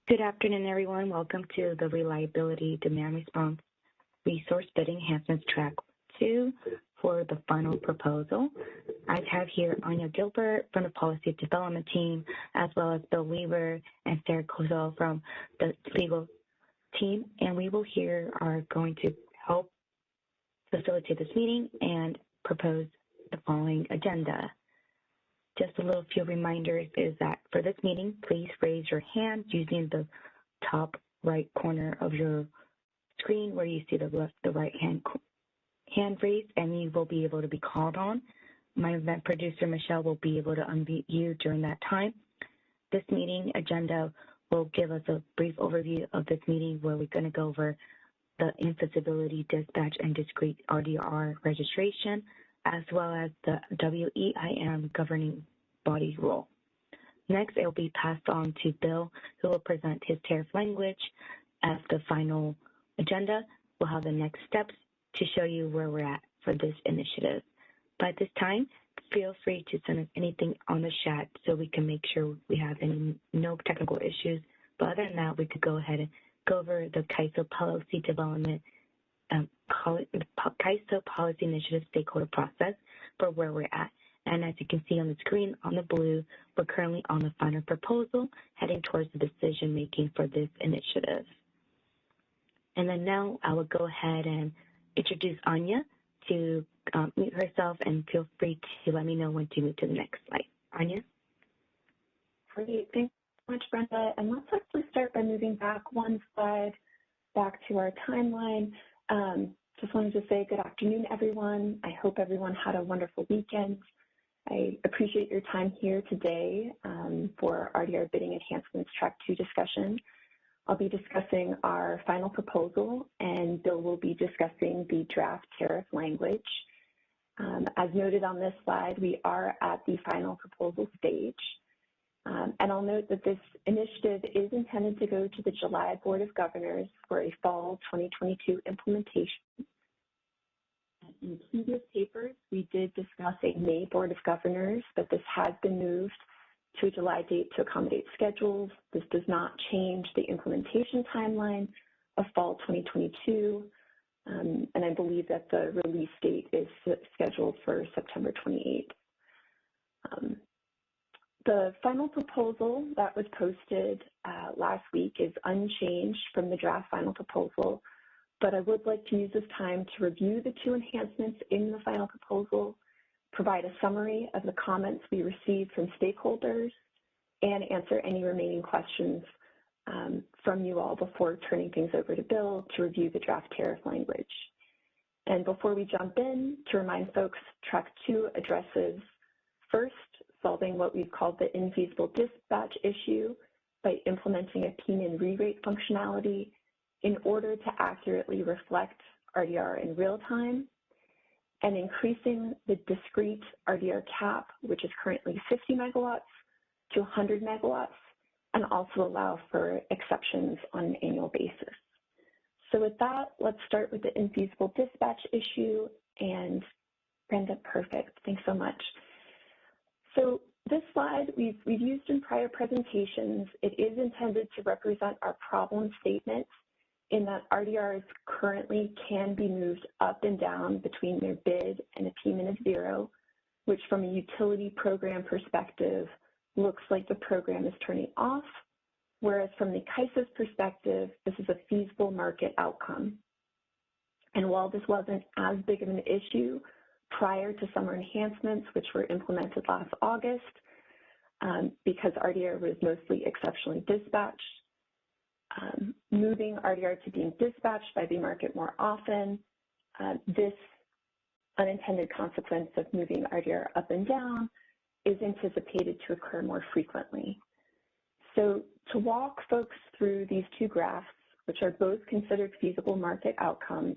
Good afternoon, everyone. Welcome to the Reliability Demand Response Resource Bid Enhancements Track 2 for the final proposal. I have here Anya Gilbert from the Policy Development Team, as well as Bill Weaver and Sarah Kozel from the Legal Team, and we will are going to help facilitate this meeting and propose the following agenda. Just a little few reminders is that for this meeting, please raise your hand using the top right corner of your screen where you see the right hand raised, and you will be able to be called on. My event producer, Michelle, will be able to unmute you during that time. This meeting agenda will give us a brief overview of this meeting where we're going to go over the infeasibility, dispatch, and discrete RDR registration, as well as the WEIM governing body rule. Next, it will be passed on to Bill, who will present his tariff language as the final agenda. We'll have the next steps to show you where we're at for this initiative. But at this time, feel free to send us anything on the chat so we can make sure we have no technical issues. But other than that, we could go ahead and go over the Kaiser Policy Development Kaiser Policy Initiative stakeholder process for where we're at. And as you can see on the screen on the blue, we're currently on the final proposal heading towards the decision making for this initiative. And then now I will go ahead and introduce Anya to mute herself, and feel free to let me know when to move to the next slide. Anya? Great, thanks so much, Brenda. And let's actually start by moving back one slide back to our timeline. Just wanted to say good afternoon, everyone. I hope everyone had a wonderful weekend. I appreciate your time here today for RDR Bidding Enhancements Track 2 discussion. I'll be discussing our final proposal, and Bill will be discussing the draft tariff language. As noted on this slide, we are at the final proposal stage. And I'll note that this initiative is intended to go to the July Board of Governors for a fall 2022 implementation. In previous papers, we did discuss a May Board of Governors, but this has been moved to a July date to accommodate schedules. This does not change the implementation timeline of fall 2022, and I believe that the release date is scheduled for September 28th. The final proposal that was posted last week is unchanged from the draft final proposal, but I would like to use this time to review the two enhancements in the final proposal, provide a summary of the comments we received from stakeholders, and answer any remaining questions from you all before turning things over to Bill to review the draft tariff language. And before we jump in, to remind folks, Track 2 addresses first, solving what we've called the infeasible dispatch issue by implementing a P-min re-rate functionality in order to accurately reflect RDR in real time, and increasing the discrete RDR cap, which is currently 50 megawatts, to 100 megawatts, and also allow for exceptions on an annual basis. So with that, let's start with the infeasible dispatch issue. And Brenda, perfect. Thanks so much. So this slide we've used in prior presentations. It is intended to represent our problem statement in that RDRs currently can be moved up and down between their bid and a P-min of 0, which from a utility program perspective looks like the program is turning off, whereas from the Kaiser's perspective, this is a feasible market outcome. And while this wasn't as big of an issue prior to summer enhancements, which were implemented last August, because RDR was mostly exceptionally dispatched, moving RDR to being dispatched by the market more often, this unintended consequence of moving RDR up and down is anticipated to occur more frequently. So to walk folks through these two graphs, which are both considered feasible market outcomes,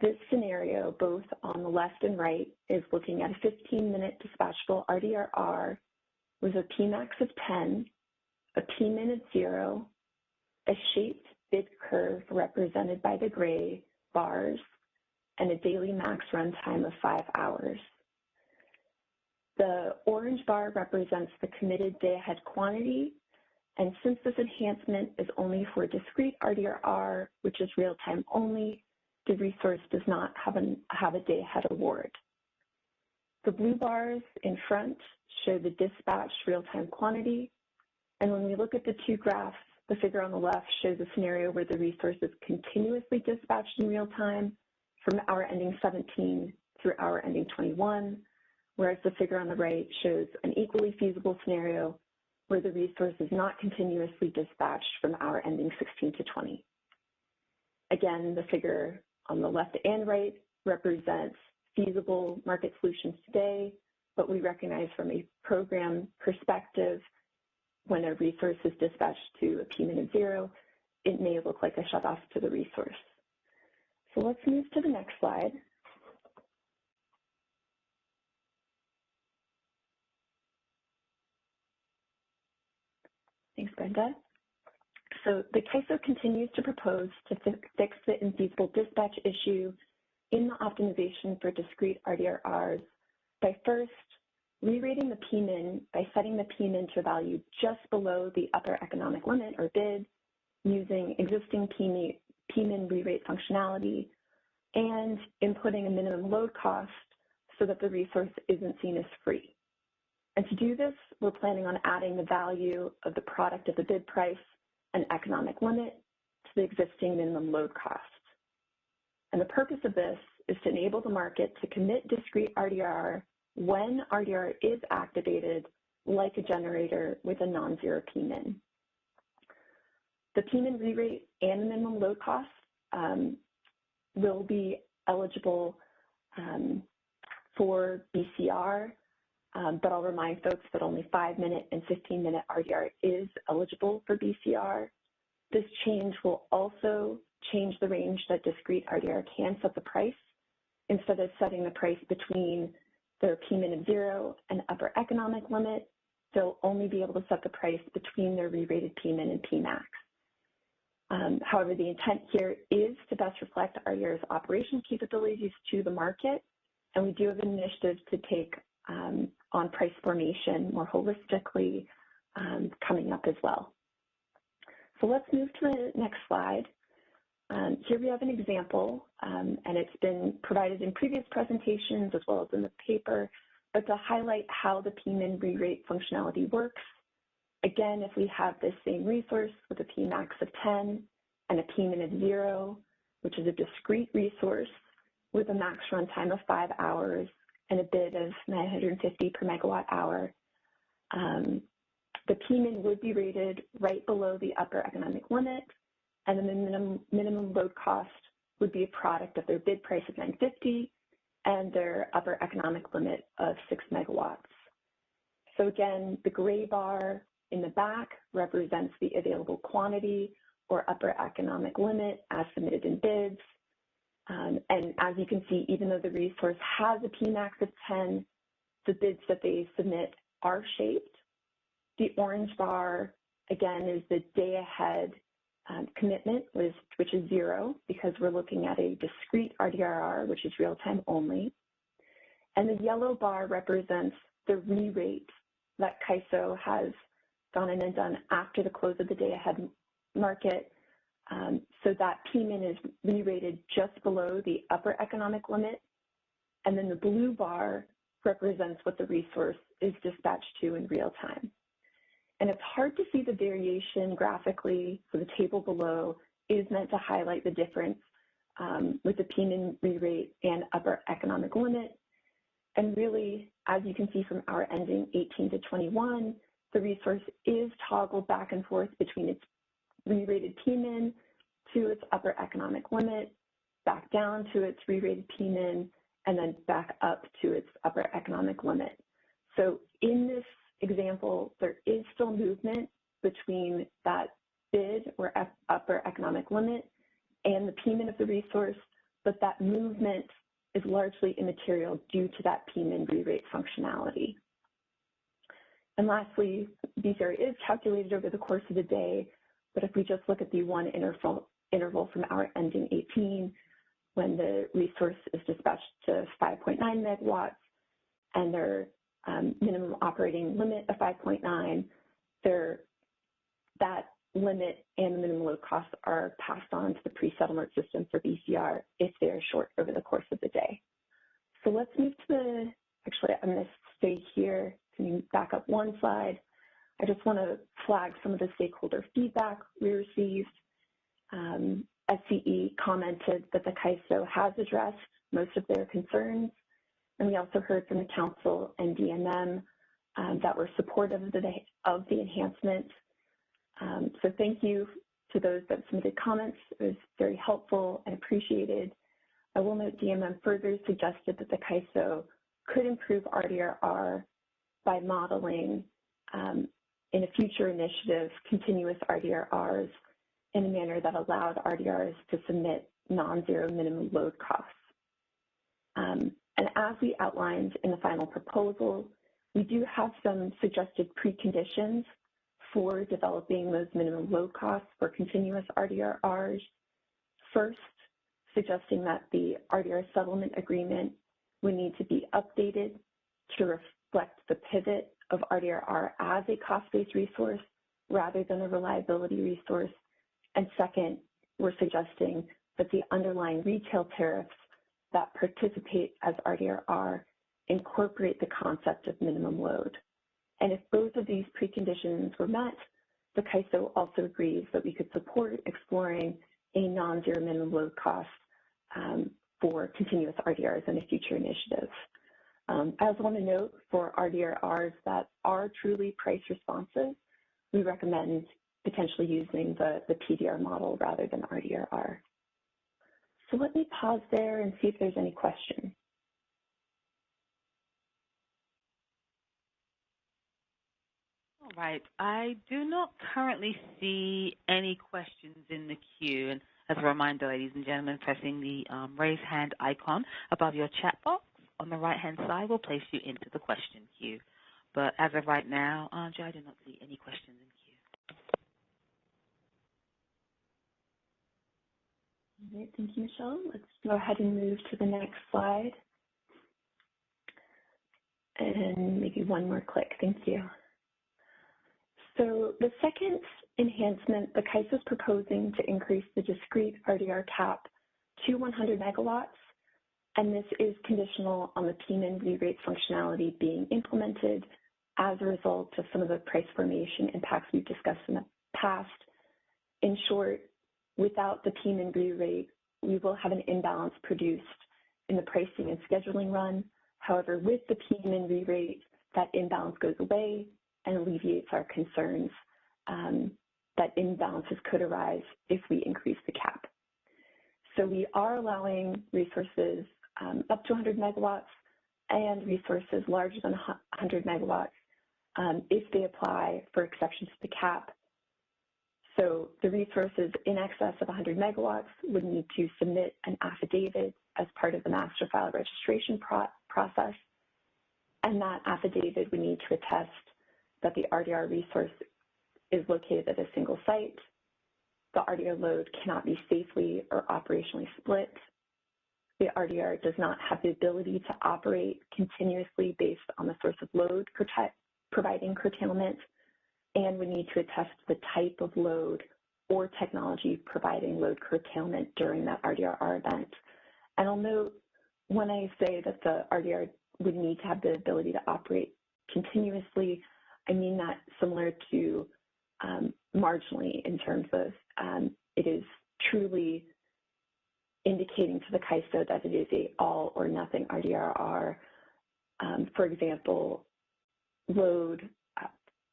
this scenario, both on the left and right, is looking at a 15-minute dispatchable RDR-R with a Pmax of 10, a P-min of 0, a shaped bid curve represented by the gray bars, and a daily max runtime of 5 hours. The orange bar represents the committed day-ahead quantity, And since this enhancement is only for discrete RDRR, which is real-time only, the resource does not have a day-ahead award. The blue bars in front show the dispatched real-time quantity. And when we look at the two graphs, the figure on the left shows a scenario where the resource is continuously dispatched in real time from hour ending 17 through hour ending 21, whereas the figure on the right shows an equally feasible scenario where the resource is not continuously dispatched from hour ending 16 to 20. Again, the figure on the left and right represents feasible market solutions today, but we recognize from a program perspective, when a resource is dispatched to a P-min of 0, it may look like a shutoff to the resource. So let's move to the next slide. Thanks, Brenda. So the Kaiser continues to propose to fix the infeasible dispatch issue in the optimization for discrete RDRRs by first re-rating the P-min by setting the P-min to a value just below the upper economic limit or bid using existing P-min re-rate functionality and inputting a minimum load cost so that the resource isn't seen as free. And to do this, we're planning on adding the value of the product of the bid price and economic limit to the existing minimum load cost. And the purpose of this is to enable the market to commit discrete RDR when RDR is activated like a generator with a non-zero P-min. The P-min re-rate and the minimum load cost will be eligible for BCR, but I'll remind folks that only 5-minute and 15-minute RDR is eligible for BCR. This change will also change the range that discrete RDR can set the price. Instead of setting the price between their P-min of 0 and upper economic limit, they'll only be able to set the price between their re-rated P-min and P-max. However, the intent here is to best reflect RDR's operational capabilities to the market, and we do have initiatives to take on price formation more holistically coming up as well. So let's move to the next slide. Here we have an example, and it's been provided in previous presentations as well as in the paper, but to highlight how the P-min re-rate functionality works. Again, if we have this same resource with a P-max of 10 and a P-min of 0, which is a discrete resource with a max runtime of 5 hours and a bid of 950 per megawatt hour, the P-min would be rated right below the upper economic limit, and the minimum load cost would be a product of their bid price of 950 and their upper economic limit of 6 megawatts. So again, the gray bar in the back represents the available quantity or upper economic limit as submitted in bids. And as you can see, even though the resource has a P-max of 10, the bids that they submit are shaped. The orange bar, again, is the day ahead commitment, which is 0, because we're looking at a discrete RDRR, which is real-time only. And the yellow bar represents the re-rate that Kaiser has gone in and done after the close of the day ahead market. So that P-min is re-rated just below the upper economic limit. And then the blue bar represents what the resource is dispatched to in real time. And it's hard to see the variation graphically, so the table below is meant to highlight the difference with the P-min re-rate and upper economic limit. And really, as you can see from our ending 18 to 21, the resource is toggled back and forth between its re-rated P-min to its upper economic limit, back down to its re-rated P-min, and then back up to its upper economic limit. So in this example, there is still movement between that bid or upper economic limit and the P-min of the resource, but that movement is largely immaterial due to that P-min re-rate functionality. And lastly, BCR is calculated over the course of the day, but if we just look at the one interval from our ending 18, when the resource is dispatched to 5.9 megawatts and their minimum operating limit of 5.9, their that limit and the minimum load costs are passed on to the pre-settlement system for BCR if they are short over the course of the day. So let's move to actually, I'm going to stay here. Can you back up one slide? I just want to flag some of the stakeholder feedback we received. SCE commented that the Kaiser has addressed most of their concerns, and we also heard from the council and DMM that were supportive of the enhancement. So thank you to those that submitted comments. It was very helpful and appreciated. I will note DMM further suggested that the Kaiser could improve RDRR by modeling in a future initiative continuous RDRRs in a manner that allowed RDRs to submit non-zero minimum load costs. And as we outlined in the final proposal, we do have some suggested preconditions for developing those minimum load costs for continuous RDRRs. First, suggesting that the RDR settlement agreement would need to be updated to reflect the pivot of RDRR as a cost-based resource rather than a reliability resource. And second, we're suggesting that the underlying retail tariffs that participate as RDRR incorporate the concept of minimum load. And if both of these preconditions were met, the Kaiser also agrees that we could support exploring a non-zero minimum load cost for continuous RDRs in a future initiative. I also want to note for RDRRs that are truly price responsive, we recommend potentially using the PDR model rather than RDRR. So let me pause there and see if there's any questions. All right, I do not currently see any questions in the queue. And as a reminder, ladies and gentlemen, pressing the raise hand icon above your chat box on the right-hand side will place you into the question queue. But as of right now, Andrea, I do not see any questions in queue. All right, thank you, Michelle. Let's go ahead and move to the next slide. And maybe one more click, thank you. So the second enhancement, the Kaiser is proposing to increase the discrete RDR cap to 100 megawatts, and this is conditional on the P-min re-rate functionality being implemented as a result of some of the price formation impacts we've discussed in the past. In short, without the P-min re-rate, we will have an imbalance produced in the pricing and scheduling run. However, with the P-min re-rate, that imbalance goes away and alleviates our concerns that imbalances could arise if we increase the cap. So we are allowing resources up to 100 megawatts and resources larger than 100 megawatts if they apply for exceptions to the cap. So the resources in excess of 100 megawatts would need to submit an affidavit as part of the master file registration process, and that affidavit would need to attest that the RDR resource is located at a single site, the RDR load cannot be safely or operationally split, the RDR does not have the ability to operate continuously based on the source of load providing curtailment, and we need to attest the type of load or technology providing load curtailment during that RDRR event. And I'll note when I say that the RDR would need to have the ability to operate continuously, I mean that similar to marginally in terms of it is truly indicating to the Kaiser that it is a all or nothing RDRR. For example, load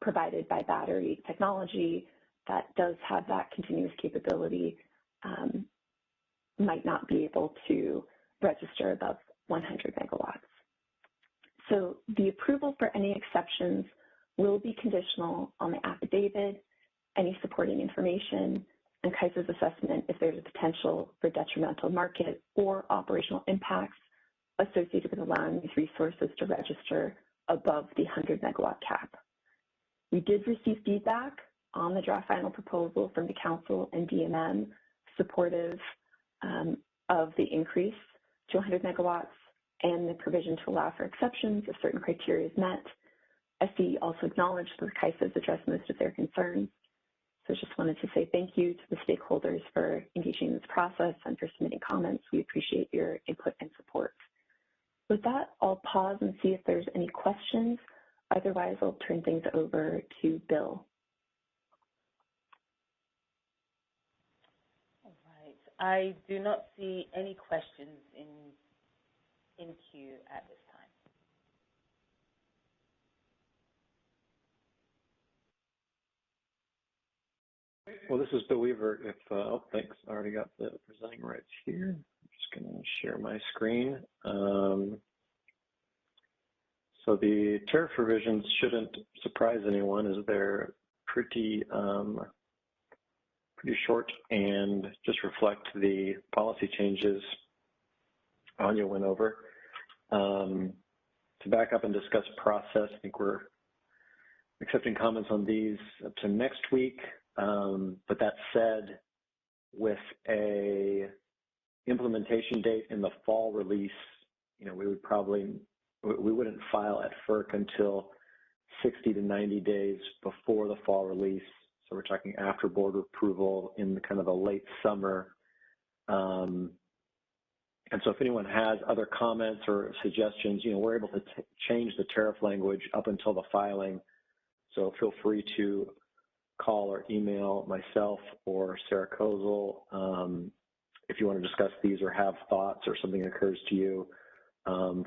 provided by battery technology that does have that continuous capability might not be able to register above 100 megawatts. So the approval for any exceptions will be conditional on the affidavit, any supporting information, and Kaiser's assessment if there's a potential for detrimental market or operational impacts associated with allowing these resources to register above the 100 megawatt cap. We did receive feedback on the draft final proposal from the council and DMM supportive of the increase to 100 megawatts and the provision to allow for exceptions if certain criteria is met. SE also acknowledged that the Kaiser has addressed most of their concerns. So just wanted to say thank you to the stakeholders for engaging in this process and for submitting comments. We appreciate your input and support. With that, I'll pause and see if there's any questions. Otherwise, I'll turn things over to Bill. All right. I do not see any questions in queue at this time. Well, this is Bill Weaver. Oh, thanks. I already got the presenting rights here. I'm just going to share my screen. So the tariff revisions shouldn't surprise anyone, as they're pretty short and just reflect the policy changes Anya went over. To back up and discuss process, I think we're accepting comments on these up to next week. But that said, with a implementation date in the fall release, we wouldn't file at FERC until 60 to 90 days before the fall release. So we're talking after board approval in kind of the late summer. And so if anyone has other comments or suggestions, we're able to change the tariff language up until the filing. So feel free to call or email myself or Sarah Kozel if you want to discuss these or have thoughts or something occurs to you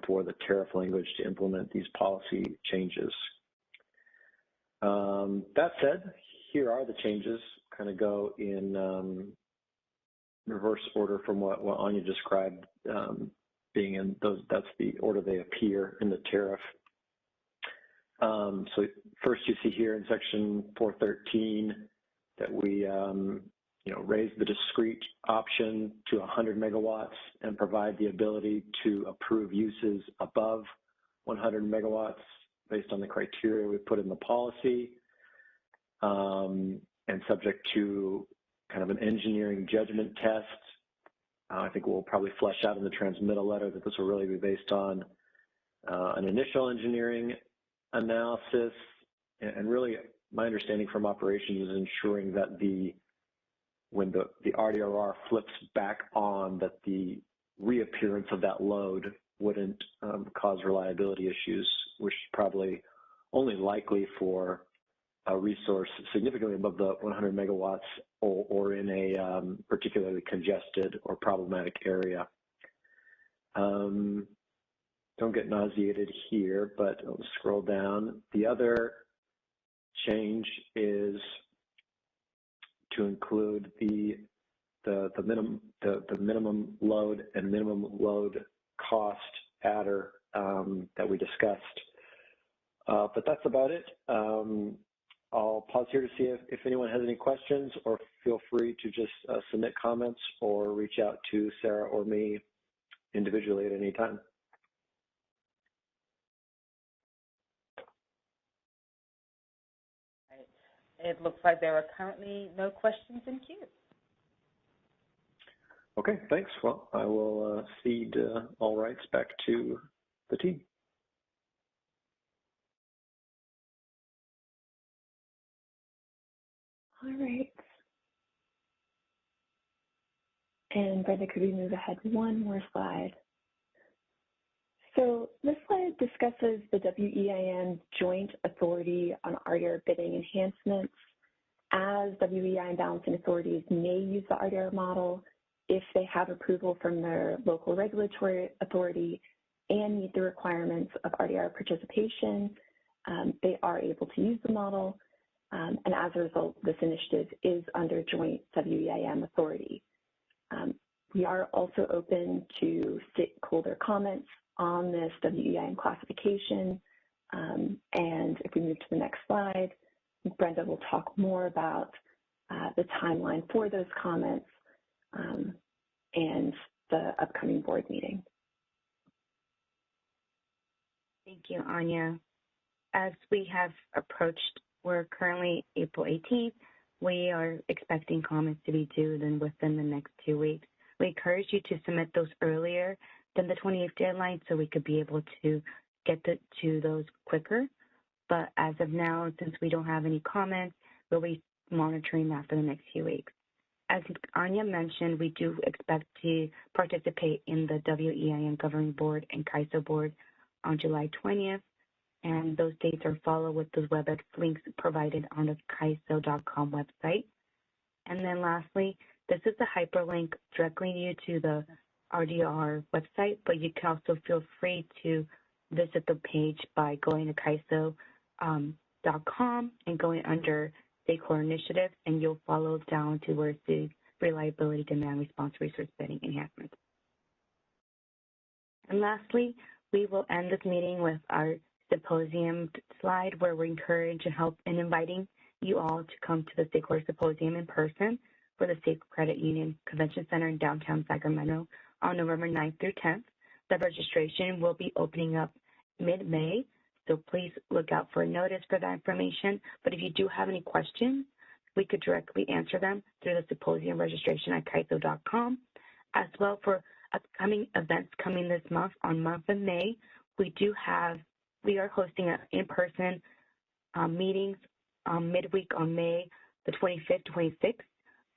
for the tariff language to implement these policy changes. That said, here are the changes, kind of go in reverse order from what Anya described, being in those, that's the order they appear in the tariff. So first you see here in section 413 that we raise the discrete option to 100 megawatts and provide the ability to approve uses above 100 megawatts based on the criteria we put in the policy, and subject to kind of an engineering judgment test. I think we'll probably flesh out in the transmittal letter that this will really be based on an initial engineering analysis, and really my understanding from operations is ensuring that when the RDRR flips back on, that the reappearance of that load wouldn't cause reliability issues, which is probably only likely for a resource significantly above the 100 megawatts or in a particularly congested or problematic area. Don't get nauseated here, but I'll scroll down. The other change is to include the minimum load and minimum load cost adder that we discussed. But that's about it. I'll pause here to see if anyone has any questions, or feel free to just submit comments or reach out to Sarah or me individually at any time. It looks like there are currently no questions in queue. Okay, thanks. Well, I will cede all rights back to the team. All right. And Brenda, could we move ahead one more slide? So this slide discusses the WEIN Joint Authority on RDR bidding enhancements, as WEIN balancing authorities may use the RDR model if they have approval from their local regulatory authority and meet the requirements of RDR participation. They are able to use the model, and as a result, this initiative is under joint WEIN authority. We are also open to stakeholder comments on this WEIN classification. And if we move to the next slide, Brenda will talk more about the timeline for those comments and the upcoming board meeting. Thank you, Anya. As we have approached, we're currently April 18th. We are expecting comments to be due within the next 2 weeks. We encourage you to submit those earlier than the 28th deadline so we could be able to get to those quicker. But as of now, since we don't have any comments, we'll be monitoring that for the next few weeks. As Anya mentioned, we do expect to participate in the WEIN Governing Board and Kaiser Board on July 20th, and those dates are followed with the WebEx links provided on the kaiser.com website. And then lastly, this is a hyperlink directly you to the RDR website, but you can also feel free to visit the page by going to kaiser.com and going under Stakeholder Initiatives, and you'll follow down to where it says Reliability, Demand Response, Resource Bidding Enhancements. And lastly, we will end this meeting with our symposium slide, where we encourage and help in inviting you all to come to the Stakeholder Symposium in person for the State Credit Union Convention Center in downtown Sacramento on November 9th through 10th. The registration will be opening up mid-May, so please look out for a notice for that information. But if you do have any questions, we could directly answer them through the symposium registration at kaiser.com. As well, for upcoming events coming this month, on month of May, we are hosting an in-person meetings midweek on May the 25th, 26th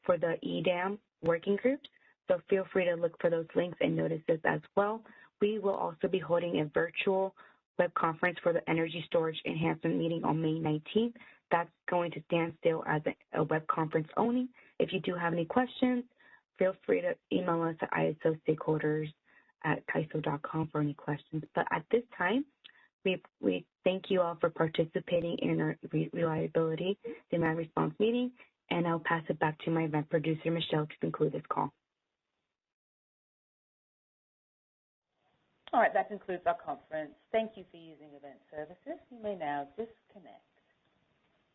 for the EDAM working groups. So feel free to look for those links and notices as well. We will also be holding a virtual web conference for the Energy Storage Enhancement meeting on May 19th. That's going to stand still as a web conference only. If you do have any questions, feel free to email us at isostakeholders@kaiser.com for any questions. But at this time, we thank you all for participating in our Reliability Demand Response meeting, and I'll pass it back to my event producer, Michelle, to conclude this call. All right, that concludes our conference. Thank you for using Event Services. You may now disconnect.